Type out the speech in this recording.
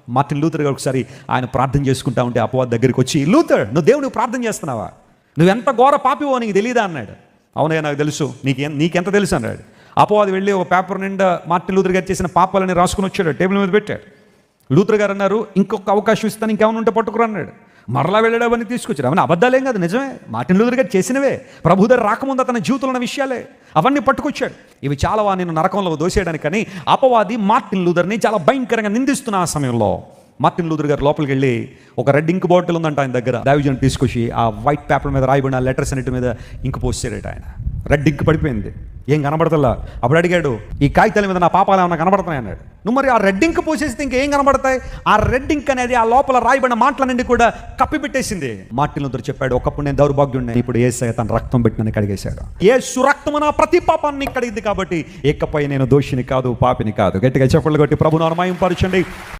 Martin Luther గారు ఒకసారి ఆయన ప్రార్థన చేసుకుంటా ఉంటే అపవాది దగ్గరికి వచ్చి, లూథర్, నువ్వు దేవునికి ప్రార్థన చేస్తున్నావా? నువ్వెంత ఘోర పాపివో నీకు తెలియదా అన్నాడు. అవునయ్యా నాకు తెలుసు. నీకెంత తెలుసు అన్నాడు. అపవాది వెళ్ళి ఒక పేపర్ నిండా మార్టిన్ లూథర్ గారు చేసిన పాపాలని రాసుకుని వచ్చాడు, టేబుల్ మీద పెట్టాడు. లూథర్ గారు అన్నారు, ఇంకొక అవకాశం ఇస్తాను, ఇంకేమైనా ఉంటే పట్టుకురా అన్నాడు. మరలా వెళ్ళాడు, అవన్నీ తీసుకొచ్చాడు. అవన్నీ అబద్ధాలేం కాదు, నిజమే. మార్టిన్ లూథర్ గారు చేసినవే, ప్రభు దగ్గర రాకముందు అతని జీవితంలో ఉన్న విషయాలే, అవన్నీ పట్టుకొచ్చాడు. ఇవి చాలావా నేను నరకంలో దోసేయడానికి. కానీ అపవాది మార్టిన్ లూథర్ని చాలా భయంకరంగా నిందిస్తున్న ఆ సమయంలో మార్టిన్ లూథర్ గారు లోపలికి వెళ్ళి, ఒక రెడ్ ఇంక్ బాటిల్ ఉందంట ఆయన దగ్గర, దైవజన్ తీసుకొచ్చి ఆ వైట్ పేపర్ మీద రాయబడిన ఆ లెటర్స్ అన్నిటి మీద ఇంకు పోసాడట. ఆయన రెడ్ ఇంక్ పడిపోయింది, ఏం కనబడతలా. అప్పుడు అడిగాడు, ఈ కాగితాల మీద నా పాపాలు ఏమైనా కనబడతాయి అన్నాడు. నువ్వు మరి ఆ రెడ్ ఇంక్ పోసేస్తే ఇంకేం కనబడతాయి? ఆ రెడ్ ఇంక్ అనేది ఆ లోపల రాయబడిన మాటలన్నింటి కూడా కప్పిపెట్టేసింది. మార్టిన్ లూథర్ చెప్పాడు, ఒకప్పుడు నేను దౌర్భాగ్యుడిని, ఇప్పుడు యేసయ్య తన రక్తం పెట్టి నన్ను కడిగేశాడు. యేసు రక్తము నా ప్రతి పాపాన్ని కడిగింది కాబట్టి ఇకపై నేను దోషిని కాదు, పాపిని కాదు. గట్టిగా చప్పట్లు కొట్టి ప్రభువును మహిమపరచండి.